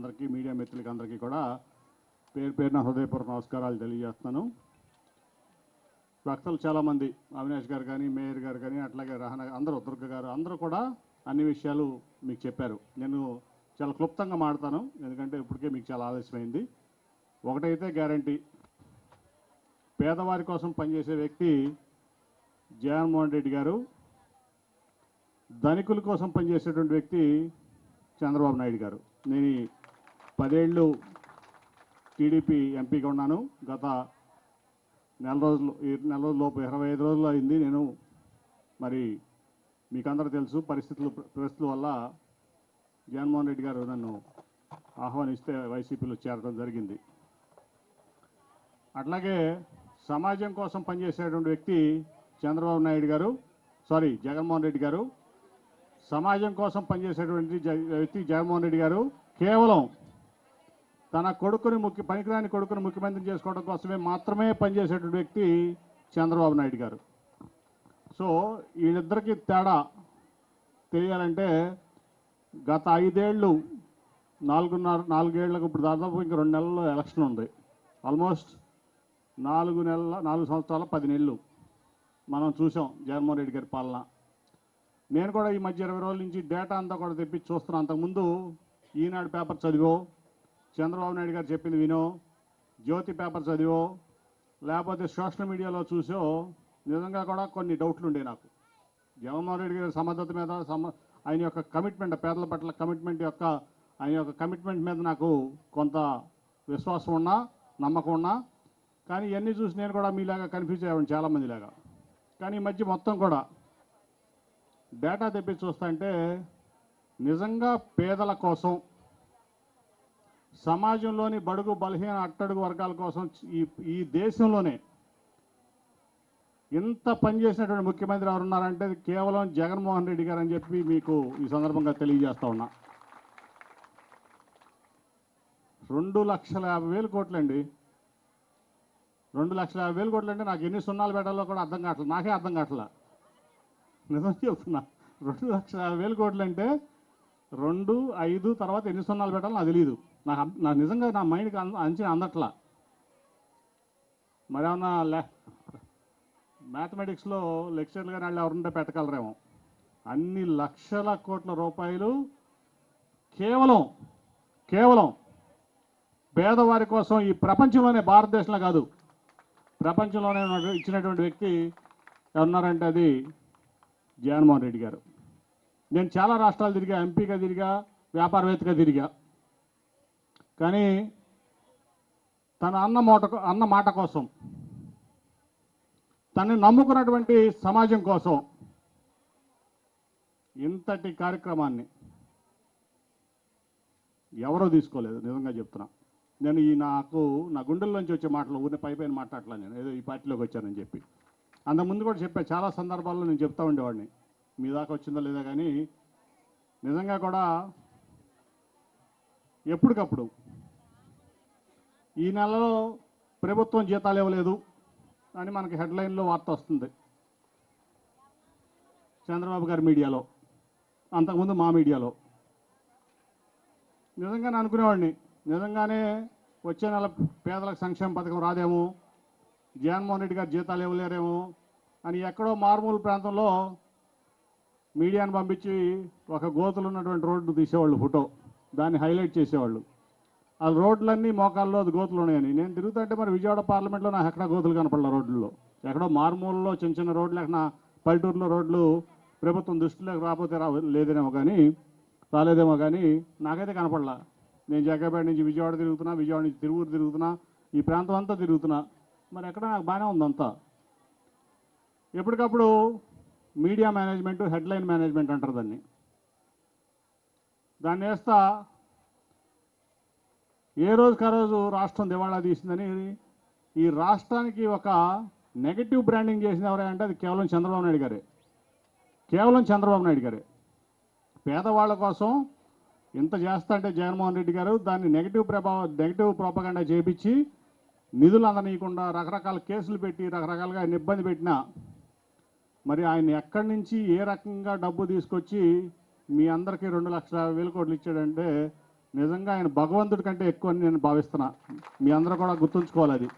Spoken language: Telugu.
అందరికీ మీడియా మిత్రులకి అందరికీ కూడా పేరు పేరున హృదయపూర్వక నమస్కారాలు తెలియజేస్తున్నాను. వక్తలు చాలామంది అవినాష్ గారు కానీ మేయర్ గారు కానీ అట్లాగే రహనా అందరూ దుర్గ గారు అందరూ కూడా అన్ని విషయాలు మీకు చెప్పారు. నేను చాలా క్లుప్తంగా మాడతాను ఎందుకంటే ఇప్పటికే మీకు చాలా ఆలస్యమైంది. ఒకటైతే గ్యారంటీ, పేదవారి కోసం పనిచేసే వ్యక్తి జగన్మోహన్ రెడ్డి గారు, ధనికుల కోసం పనిచేసేటువంటి వ్యక్తి చంద్రబాబు నాయుడు గారు. నేను 10 ఏళ్ళు టీడీపీ ఎంపీగా ఉన్నాను. గత నెల రోజుల్లోపు 25 రోజులు అయింది. నేను మరి మీకందరూ తెలుసు పరిస్థితుల వల్ల జగన్మోహన్ రెడ్డి గారు నన్ను ఆహ్వానిస్తే వైసీపీలో చేరడం జరిగింది. అట్లాగే సమాజం కోసం పనిచేసేటువంటి వ్యక్తి జగన్మోహన్ రెడ్డి గారు. సమాజం కోసం పనిచేసేటువంటి వ్యక్తి జగన్మోహన్ రెడ్డి గారు కేవలం తన పనికిరాని కొడుకుని ముఖ్యమంత్రి చేసుకోవడం కోసమే మాత్రమే పనిచేసేటువంటి వ్యక్తి చంద్రబాబు నాయుడు గారు. సో వీళ్ళిద్దరికీ తేడా తెలియాలంటే గత 5 ఏళ్ళు 4 ఏళ్లకు ఇప్పుడు దాదాపు ఇంకా 2 నెలల్లో ఎలక్షన్ ఉంది. ఆల్మోస్ట్ 4 సంవత్సరాల 10 నెలలు మనం చూసాం జగన్మోహన్ రెడ్డి గారి పాలన. నేను కూడా ఈ మధ్య 20 రోజుల నుంచి డేటా అంతా కూడా తెప్పించి చూస్తున్నాను. అంతకుముందు ఈనాడు పేపర్ చదివో, చంద్రబాబు నాయుడు గారు చెప్పింది వినో, జ్యోతి పేపర్ చదివో, లేకపోతే సోషల్ మీడియాలో చూసో నిజంగా కూడా కొన్ని డౌట్లు ఉండే నాకు. జగన్మోహన్ రెడ్డి గారి సమర్థత మీద, ఆయన యొక్క కమిట్మెంట్, పేదల పట్ల ఆయన యొక్క కమిట్మెంట్ మీద నాకు కొంత విశ్వాసం ఉన్నా, నమ్మకం ఉన్నా. కానీ ఇవన్నీ చూసి నేను కూడా మీలాగా కన్ఫ్యూజ్ అయ్యాను చాలామందిలాగా. కానీ ఈ మధ్య మొత్తం కూడా డేటా తెప్పి చూస్తుంటే నిజంగా పేదల కోసం, సమాజంలోని బడుగు బలహీన అట్టడుగు వర్గాల కోసం ఈ దేశంలోనే ఇంత పనిచేసినటువంటి ముఖ్యమంత్రి ఎవరున్నారంటే కేవలం జగన్మోహన్ రెడ్డి గారు అని చెప్పి మీకు ఈ సందర్భంగా తెలియజేస్తా ఉన్నా. 2,50,000 కోట్లండి. 2,50,000 కోట్లు అంటే నాకు ఎన్ని సున్నాలు పెట్టాలో కూడా అర్థం కావట్లేదు. నాకే అర్థం కావట్లా, నిజం చెప్తున్నా. 2,50,000 కోట్లు అంటే 2, 5 తర్వాత ఎన్ని సున్నాలు పెట్టాలో నాకు తెలియదు. నాకు నిజంగా నా మైండ్కి అంచనా అందట్లా. మరేమన్నా మ్యాథమెటిక్స్లో లెక్చర్లు కానీ వాళ్ళు ఎవరుంటే పెట్టగలరేమో. అన్ని లక్షల కోట్ల రూపాయలు కేవలం పేదవారి కోసం ఈ ప్రపంచంలోనే, భారతదేశంలో కాదు ప్రపంచంలోనే ఇచ్చినటువంటి వ్యక్తి ఎవరున్నారంటే అది జగన్మోహన్ రెడ్డి గారు. నేను చాలా రాష్ట్రాలు తిరిగా, ఎంపీగా తిరిగా, వ్యాపారవేత్తగా తిరిగా. కానీ తన అన్న మాట కోసం, తనని నమ్ముకున్నటువంటి సమాజం కోసం ఇంతటి కార్యక్రమాన్ని ఎవరో తీసుకోలేదు. నిజంగా చెప్తున్నా. నేను నా గుండెల్లోంచి వచ్చే మాటలు ఊరిని పైపైన మాట్లాడలే. నేను ఏదో ఈ పార్టీలోకి వచ్చానని చెప్పి అంతకుముందు కూడా చెప్పా. చాలా సందర్భాల్లో నేను చెప్తా ఉండేవాడిని. మీ దాకా వచ్చిందో లేదో కానీ నిజంగా కూడా ఎప్పటికప్పుడు ఈ నెలలో ప్రభుత్వం జీతాలు ఇవ్వలేదు అని మనకి హెడ్లైన్లో వార్త వస్తుంది. చంద్రబాబు గారి మీడియాలో, అంతకుముందు మా మీడియాలో. నిజంగానే అనుకునేవాడిని, నిజంగానే వచ్చే నెల పేదలకు సంక్షేమ పథకం రాదేమో, జగన్మోహన్ రెడ్డి గారు జీతాలు ఇవ్వలేరేమో అని ఎక్కడో మారుమూల ప్రాంతంలో మీడియాను పంపించి ఒక గోతులు ఉన్నటువంటి రోడ్డు తీసేవాళ్ళు, ఫోటో దాన్ని హైలైట్ చేసేవాళ్ళు. ఆ రోడ్లన్నీ మోకాల్లో అది గోతులు ఉన్నాయని. నేను తిరుగుతుంటే మరి విజయవాడ పార్లమెంట్లో నాకు ఎక్కడ గోతులు కనపడలే రోడ్లలో. ఎక్కడో మారుమూలలో చిన్న రోడ్లు, ఎక్కడ పల్లెటూరులో రోడ్లు ప్రభుత్వం దృష్టిలోకి రాలేదేమో కానీ నాకైతే కనపడలా. నేను జగ్గపేట నుంచి విజయవాడ తిరుగుతున్నా, విజయవాడ నుంచి తిరువూరు తిరుగుతున్నా, ఈ ప్రాంతం అంతా తిరుగుతున్నా. మరి ఎక్కడ నాకు బాగానే ఉందంతా. ఎప్పటికప్పుడు మీడియా మేనేజ్మెంట్, హెడ్లైన్ మేనేజ్మెంట్ అంటారు దాన్ని వేస్తా ఏ రోజుకా రోజు రాష్ట్రం దివాళా తీసిందని ఈ రాష్ట్రానికి ఒక నెగటివ్ బ్రాండింగ్ చేసింది ఎవరంటే అది కేవలం చంద్రబాబు నాయుడు గారే. పేదవాళ్ళ కోసం ఇంత చేస్తా అంటే జగన్మోహన్ రెడ్డి గారు దాన్ని నెగటివ్ ప్రోపగండా చేపించి నిధులు అందనీయకుండా రకరకాల కేసులు పెట్టి రకరకాలుగా ఆయన ఇబ్బంది పెట్టినా మరి ఆయన ఎక్కడి నుంచి ఏ రకంగా డబ్బు తీసుకొచ్చి మీ అందరికీ 2,50,000 కోట్లు ఇచ్చాడంటే నిజంగా ఆయన భగవంతుడి కంటే ఎక్కువ అని నేను భావిస్తున్నా. మీ అందరూ కూడా గుర్తుంచుకోవాలి అది.